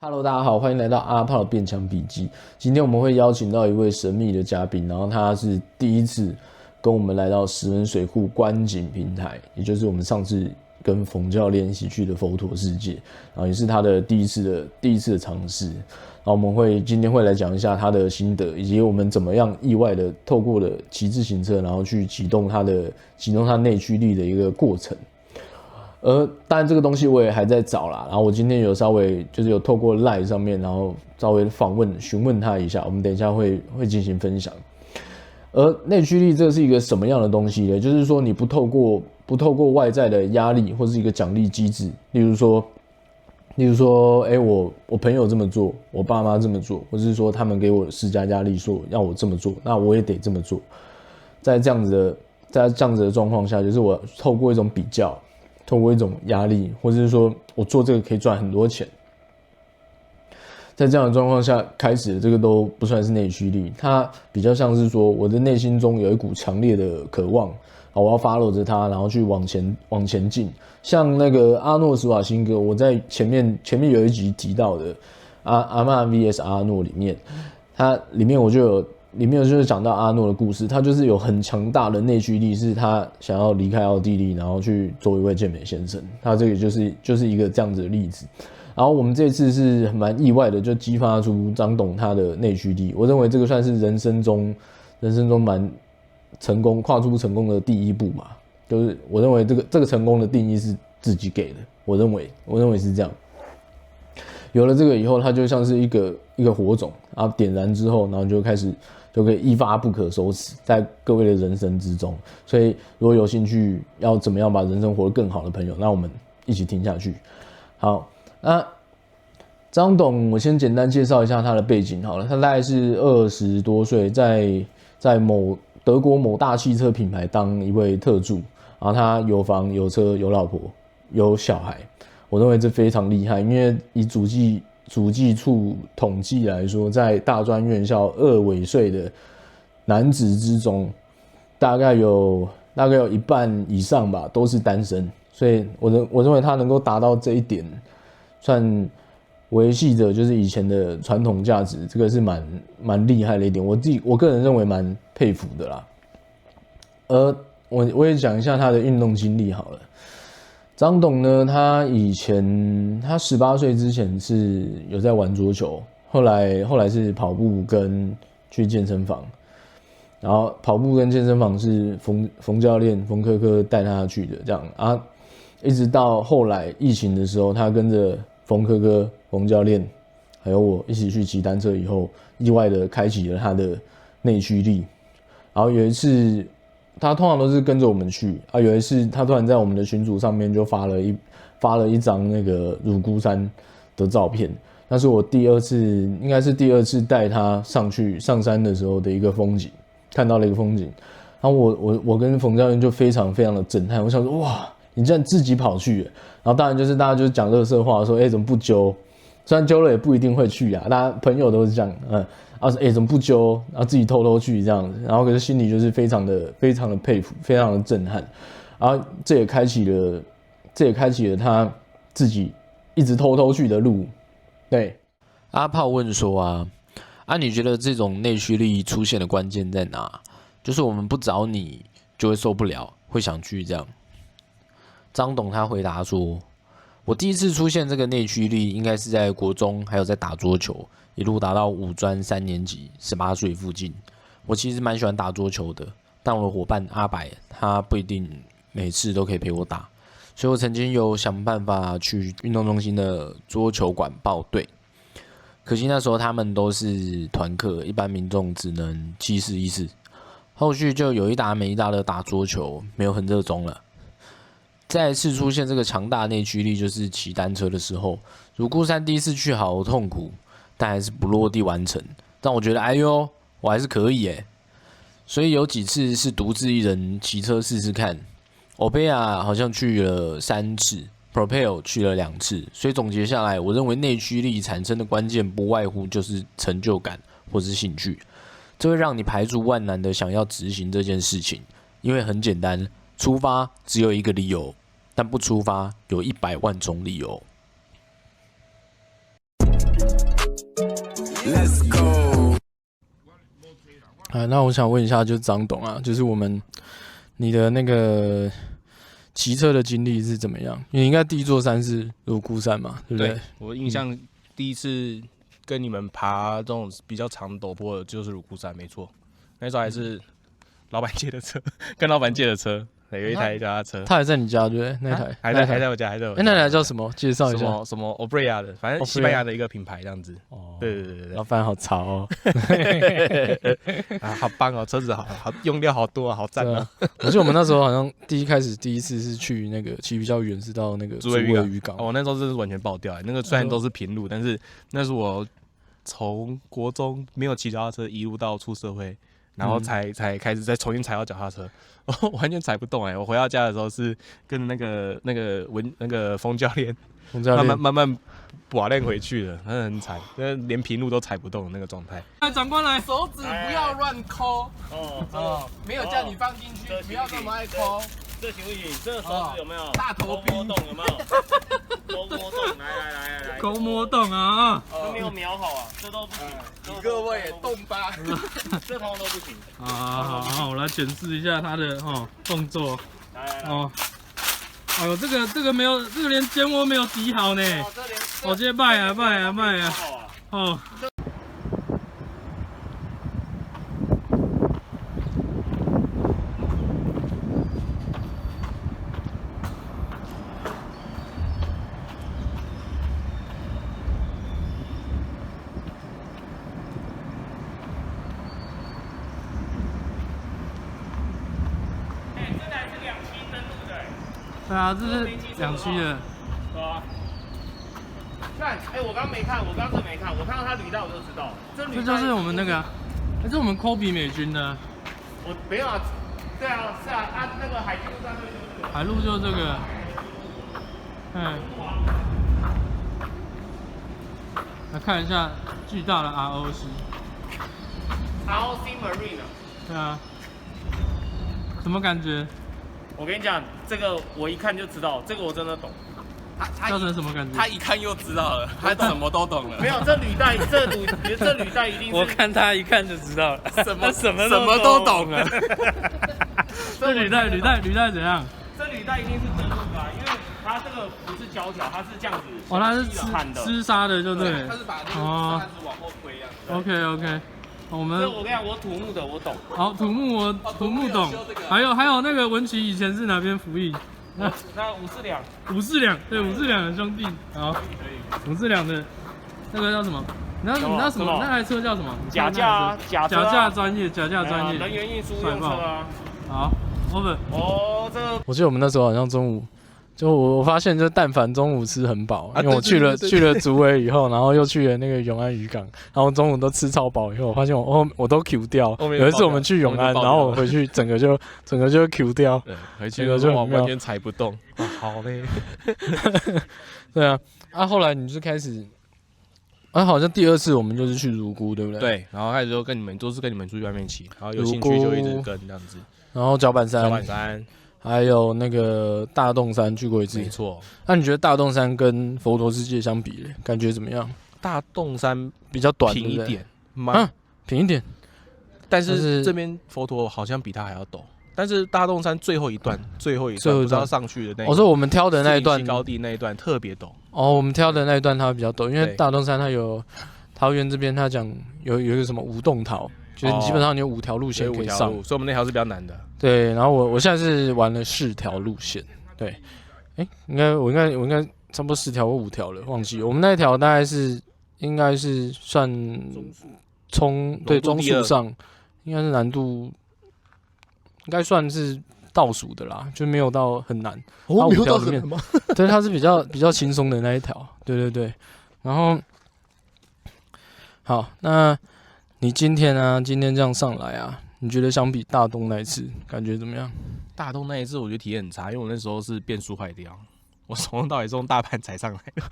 Hello，大家好，欢迎来到阿炮的变强笔记。今天我们会邀请到一位神秘的嘉宾，然后他是第一次跟我们来到石门水库观景平台，也就是我们上次跟冯教练一起去的佛陀世界，然后也是他的第一次的尝试。然后我们今天会来讲一下他的心得，以及我们怎么样意外的透过了骑自行车，然后去启动他内驱力的一个过程。当然这个东西我也还在找啦，然后我今天有稍微就是有透过 LINE 上面，然后稍微询问他一下，我们等一下会进行分享。而内驱力这是一个什么样的东西呢？就是说你不透过外在的压力或是一个奖励机制，例如说，我朋友这么做，我爸妈这么做，或是说他们给我施加压力说要我这么做，那我也得这么做。在这样子的状况下，就是我透过一种比较。透过一种压力，或者是说我做这个可以赚很多钱，在这样的状况下开始的这个都不算是内驱力，它比较像是说我的内心中有一股强烈的渴望，我要 follow 着它，然后去往前进。像那个阿诺·施瓦辛格，我在前面有一集提到的阿嬷 vs 阿诺里面，里面就是讲到阿诺的故事，他就是有很强大的内驱力，是他想要离开奥地利，然后去做一位健美先生。他这个就是一个这样子的例子。然后我们这次是蛮意外的，就激发出张董他的内驱力。我认为这个算是人生中蛮成功跨出成功的第一步嘛。就是我认为这个成功的定义是自己给的，我认为是这样。有了这个以后，它就像是一个火种，然后点燃之后，然后就可以一发不可收拾，在各位的人生之中。所以，如果有兴趣要怎么样把人生活得更好的朋友，那我们一起听下去。好，那张董，我先简单介绍一下他的背景好了。他大概是20多岁，在德国某大汽车品牌当一位特助，然后他有房有车有老婆有小孩。我认为这非常厉害，因为以主计处统计来说，在大专院校2尾税的男子之中，大概有一半以上吧，都是单身。所以我认为他能够达到这一点，算维系着就是以前的传统价值，这个是蛮厉害的一点。我个人认为蛮佩服的啦。我也讲一下他的运动经历好了。张董呢，他18岁之前是有在玩桌球，后来是跑步跟去健身房，然后跑步跟健身房是冯教练冯科科带他去的这样啊，一直到后来疫情的时候，他跟着冯教练还有我一起去骑单车以后，意外的开启了他的内驱力，然后有一次。他通常都是跟着我们去啊，有一次他突然在我们的群组上面就发了一张那个乳菇山的照片，那是我应该是第二次带他上山的时候的一个风景，看到了一个风景，然后我跟冯教练就非常非常的震撼，我想说哇，你竟然自己跑去，然后当然就是大家就讲垃圾话说，怎么不揪？虽然揪了也不一定会去啊，大家朋友都是这样，怎么不揪？然后自己偷偷去这样子，然后可是心里就是非常的佩服，非常的震撼，然后这也开启了他自己一直偷偷去的路。对，阿炮问说你觉得这种内驱力出现的关键在哪？就是我们不找你就会受不了，会想去这样。张董他回答说。我第一次出现这个内驱力，应该是在国中，还有在打桌球，一路打到五专3年级，18岁附近。我其实蛮喜欢打桌球的，但我的伙伴阿白他不一定每次都可以陪我打，所以我曾经有想办法去运动中心的桌球馆报队，可惜那时候他们都是团课，一般民众只能7试1试。后续就有一搭没一搭的打桌球，没有很热衷了。再一次出现这个强大内驱力，就是骑单车的时候，乳菇山第一次去好痛苦，但还是不落地完成。但我觉得，我还是可以耶。所以有几次是独自一人骑车试试看。欧贝亚好像去了3次 ，Propel 去了2次。所以总结下来，我认为内驱力产生的关键不外乎就是成就感或是兴趣，这会让你排除万难的想要执行这件事情，因为很简单。出发只有一个理由，但不出发有100万种理由。Let's go。那我想问一下，就是张董啊，就是你的那个骑车的经历是怎么样？你应该第一座山是泸沽山嘛，对不对？对，我印象第一次跟你们爬这种比较长陡坡的就是泸沽山，没错。那时候还是老板借的车，跟老板借的车，有一台脚踏车。他还在你家对不对？那台还在我家，还在我家。那台叫什么？介绍一下。什么 Obrea 的，反正西班牙的一个品牌这样子。哦，对。老板好潮哦。啊，好棒哦，车子好用料好多啊，好赞啊！我记得我们那时候好像第一次是去那个骑比较远，是到那个竹围渔港。我那时候真是完全爆掉，那个虽然都是平路，但是那是我从国中没有骑脚踏车一路到出社会。然后才开始再重新踩到脚踏车，我完全踩不动我回到家的时候是跟那个冯教练慢慢把练回去了，那很惨，连平路都踩不动的那个状态。长官来，手指不要乱抠哦，没有叫你放进去，不要那么爱抠。这行不行？这手指有没有大头皮摸洞？有没有？勾摸洞，来，勾摸洞啊！都没有瞄好啊，这都不行。各位也动吧，这通通都不行。好，我来检视一下他的动作。来，哎呦，这个没有，这个连肩窝没有抵好呢。我这拜啊！哦。对啊，这是2期的。对啊。看，我刚没看，我看到他履带我就知道。这就是我们那个，这是我们科比美军的。我没有啊，对啊，是啊，他那个海军陆战队就是这个。海陆就是这个，来看一下巨大的 ROC Marine。对啊，什么感觉？我跟你讲，这个我一看就知道，这个我真的懂。造成什么感觉？他一看又知道了，他什么都懂了。没有，这履带一定是。我看他一看就知道了，什么都懂了。这履带怎样？这履带一定是真的吧？因为它这个不是胶条，它是这样子。它是厮杀的，就对。它是把那个扇子往后推一样。OK。我跟你讲，我土木的我懂。好，土木懂。还有那个文琪以前是哪边服役？那5四两，对，5四两的兄弟。好，5四两的那个叫什么？你知道什么？那台车叫什么？假驾专业，人员运输用车啊。好 ，over。这个我记得我们那时候好像中午。就我发现，就但凡中午吃很饱，因为我去了竹围以后，然后又去了那个永安渔港，然后中午都吃超饱以后，我发现我都 Q 掉。有一次我们去永安，然后我回去整个就 Q 掉，回去就完全踩不动。好嘞。对啊，后来你就开始，好像第2次我们就是去泸沽，对不对？对，然后开始就跟你们出去外面骑，然后有兴趣就一直跟这样子。然后脚板山。还有那个大洞山去过一次，没错。那你觉得大洞山跟佛陀世界相比，感觉怎么样？大洞山比较短，平一点，平一点。但是这边佛陀好像比它还要陡。但是大洞山最后一段不知道上去的那，我说我们挑的那一段高地那一段特别陡。我们挑的那一段它比较陡，因为大洞山它有桃园这边它讲有一个什么5洞桃。就是基本上你有5条路线可以上，所以我们那条是比较难的。对，然后我现在是玩了4条路线，对，我应该差不多4条或5条了，忘记了。我们那一条大概应该是算中数上，应该是难度应该算是倒数的啦，就没有到很难。没有到很难吗？对，它是比较轻松的那一条，对。然后好，那。你今天这样上来啊，你觉得相比大洞那一次感觉怎么样？大洞那一次我觉得体验很差，因为我那时候是变速坏掉，我从头到尾是用大盘踩上来的，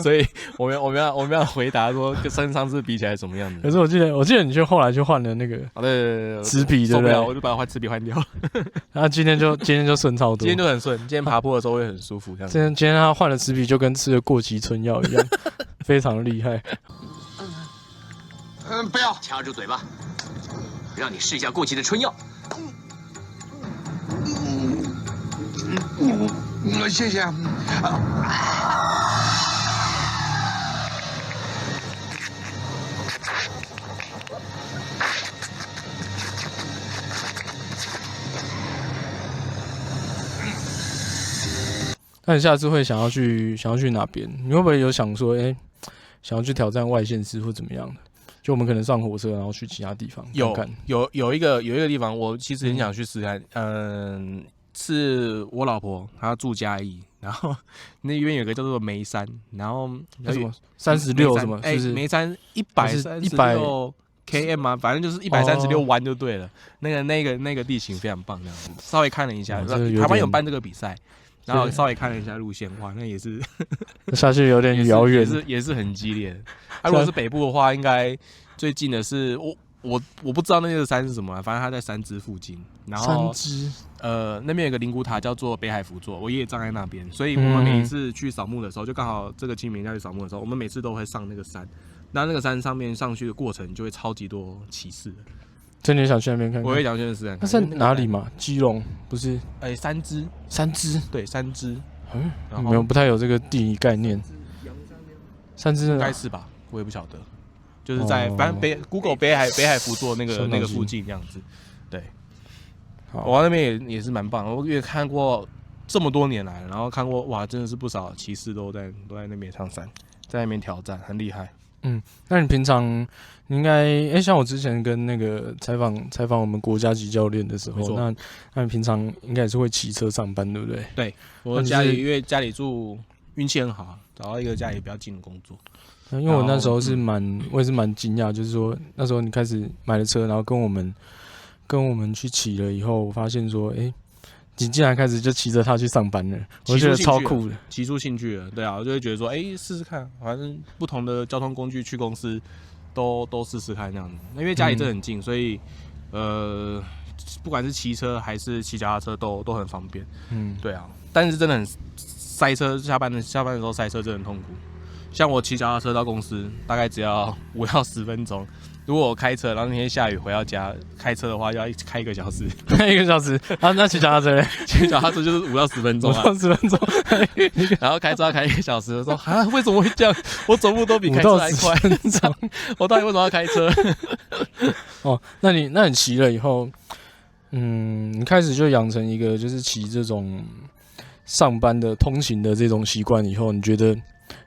所以我们要回答说跟上次比起来怎么样的。可是我记得你就后来就换了那个对齿比，对不对？我就把齿比换掉了。然后今天就顺超多，今天就很顺，今天爬坡的时候会很舒服。这样。今天他换了齿比，就跟吃了过期春药一样，非常厉害。不要，掐住嘴巴，让你试一下过期的春药。谢谢。那你下次会想要去哪边？你会不会有想说，想要去挑战外县市或怎么样的？就我们可能上火车，然后去其他地方看看。有一个地方，我其实很想去试看。是我老婆她住嘉义，然后那边有个叫做梅山，然后什么36什么？就是梅山136 km 啊，反正就是136弯就对了。那个地形非常棒，这样子。稍微看了一下，台湾有办这个比赛。然后稍微看了一下路线，哇，那也是下去有点遥远，也是很激烈的。如果是北部的话，应该最近的是我不知道那个山是什么，反正它在三芝附近。然后那边有个灵骨塔叫做北海福座，我爷爷葬在那边，所以我们每一次去扫墓的时候，就刚好这个清明要去扫墓的时候，我们每次都会上那个山。那个山上面上去的过程就会超级多骑士的。真的想去那边看看？我也想去试看看。那在哪里嘛？基隆不是？三芝，对，三芝。没有，不太有这个地理概念。三芝应该是吧？我也不晓得。就是在反正Google 北海福座那个附近这样子。对。我那边也是蛮棒的，我也看过这么多年来，然后看过哇，真的是不少骑士都在那边上山，在那边挑战，很厉害。那你平常你应该像我之前跟那个采访我们国家级教练的时候，那你平常应该也是会骑车上班，对不对？对，我因为家里住运气很好，找到一个家里比较近的工作。因为我那时候我也是蛮惊讶，就是说那时候你开始买了车，然后跟我们去骑了以后，我发现说，你竟然开始就骑着它去上班了，我觉得超酷的，骑出兴趣了。对啊，我就会觉得说，试试看，反正不同的交通工具去公司都试试看这样子。因为家里真的很近，所以不管是骑车还是骑脚踏车都很方便。对啊，但是真的很塞车，下班的时候塞车真的很痛苦。像我骑脚踏车到公司，大概只要5到10分钟。如果我开车，然后那天下雨回到家，开车的话要开1个小时，1个小时。那骑脚踏车，骑脚踏车就是5到10分钟啊，5到10分钟。然后开车要开1个小时，说为什么会这样？我走路都比开车还快。我到底为什么要开车？那你骑了以后，你开始就养成一个就是骑这种上班的通勤的这种习惯以后，你觉得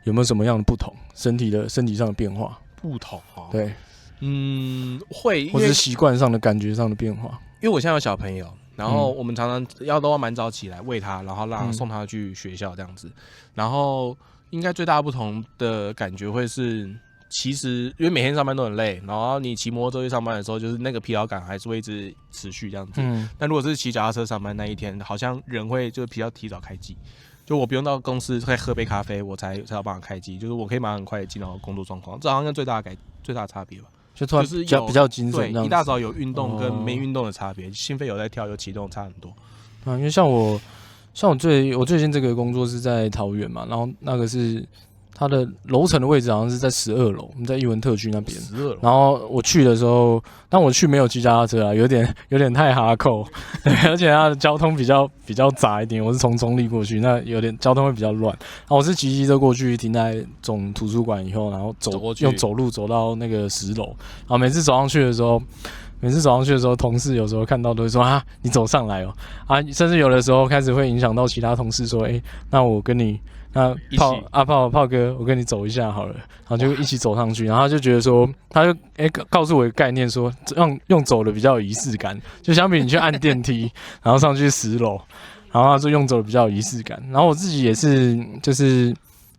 有没有什么样的不同？身体上的变化？不同啊，对。会，或是习惯上的感觉上的变化。因为我现在有小朋友，然后我们常常都要蛮早起来喂他，然后送他去学校这样子。然后应该最大的不同的感觉会是，其实因为每天上班都很累，然后你骑摩托车去上班的时候，就是那个疲劳感还是会一直持续这样子。但如果是骑脚踏车上班那一天，好像人会就比较提早开机。就我不用到公司再喝杯咖啡，我才有办法开机。就是我可以马上很快进到工作状况，这好像最大的差别吧。就突然比较精神，对，一大早有运动跟没运动的差别，心肺有在跳有启动差很多。因为像我最近这个工作是在桃园嘛，然后那个是它的楼层的位置好像是在12楼，我们在艺文特区那边。12楼。然后我去的时候，但我去没有骑脚踏车啊，有点太哈扣，对，而且它的交通比较杂一点。我是从中立过去，那有点交通会比较乱。然后我是骑机车过去，停在总图书馆以后，然后用走路走到那个10楼。然后每次走上去的时候，同事有时候看到都会说你走上来甚至有的时候开始会影响到其他同事说，那我跟你。那炮哥，我跟你走一下好了，然后就一起走上去，然后他就觉得说，他就告诉我一个概念说，用走的比较有仪式感，就相比你去按电梯，然后上去10楼，然后他说用走的比较有仪式感。然后我自己也是，就是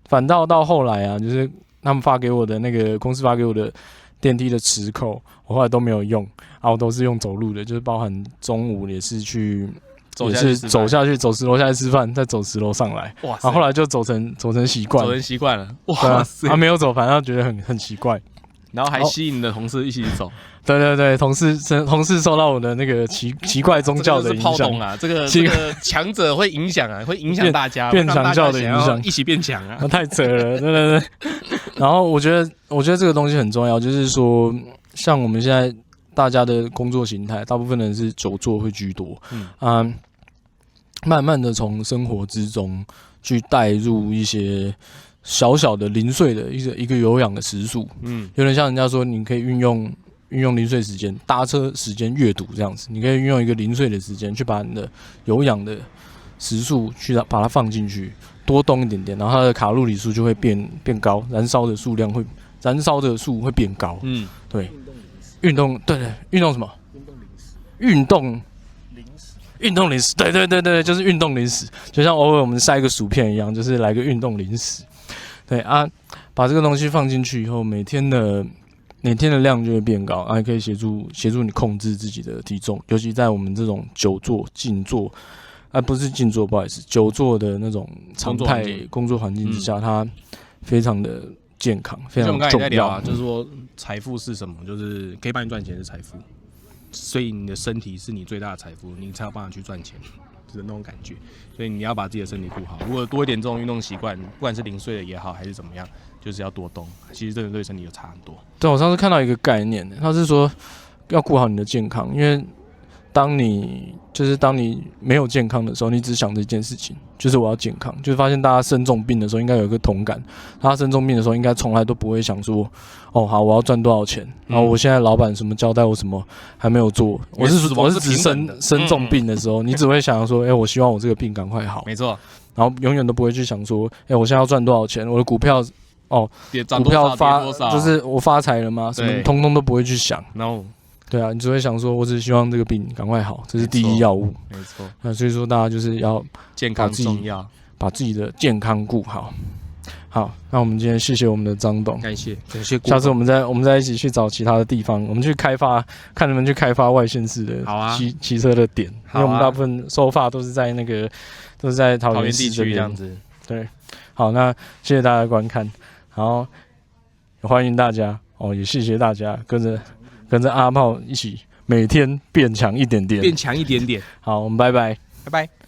反倒到后来啊，就是他们发给我的那个公司发给我的电梯的磁扣，我后来都没有用，然后都是用走路的，就是包含中午也是去。也是走下去，走10楼下去吃饭，再走10楼上来。哇！然后后来就走成习惯，走成习惯了。哇塞！他没有走，反正觉得很奇怪。然后还吸引你的同事一起走。对，同事受到我的那个奇怪宗教的影响。这个是炮动啊，这个强者会影响大家，变强教的影响，一起变强啊！太扯了，对。然后我觉得这个东西很重要，就是说，像我们现在大家的工作形态，大部分人是久坐会居多，慢慢的从生活之中去带入一些小小的零碎的一个有氧的时数，有点像人家说，你可以运用零碎时间，搭车时间阅读这样子，你可以运用一个零碎的时间去把你的有氧的时数去把它放进去，多动一点点，然后它的卡路里数就会变高，燃烧的数会变高。对，运动什么？运动零食，对，就是运动零食，就像偶尔我们塞一个薯片一样，就是来个运动零食。对啊，把这个东西放进去以后，每天的量就会变高，还可以协助你控制自己的体重，尤其在我们这种久坐、静坐，不是静坐，不好意思，久坐的那种常态工作环境之下，它非常的健康，非常重要。我们刚才在聊啊，就是说财富是什么？就是可以帮你赚钱是财富。所以你的身体是你最大的财富，你才有办法去赚钱，就是那种感觉。所以你要把自己的身体顾好。如果多一点这种运动习惯，不管是零碎的也好，还是怎么样，就是要多动。其实真的对身体有差很多。对，我上次看到一个概念，他是说要顾好你的健康，因为当你没有健康的时候，你只想着一件事情，就是我要健康。就是发现大家生重病的时候，应该有一个同感。他生重病的时候，应该从来都不会想说，哦，好，我要赚多少钱，然后我现在老板什么交代我什么还没有做。我是指生重病的时候，你只会想说，我希望我这个病赶快好。没错。然后永远都不会去想说，我现在要赚多少钱，我的股票。股票就是我发财了吗？什么通通都不会去想。No， 对啊，你只会想说，我只希望这个病赶快好，这是第一要务。没错。那所以说，大家就是要健康重要，把自己的健康顾好。好，那我们今天谢谢我们的张董，感谢。下次我们再一起去找其他的地方，我们去开发，看能不能去开发外县市的骑车的点，因为我们大部分收发都是在桃园市地区这样子。对，好，那谢谢大家的观看。然后欢迎大家也谢谢大家跟着阿炮一起每天变强一点点。好，好，我们拜拜，拜拜。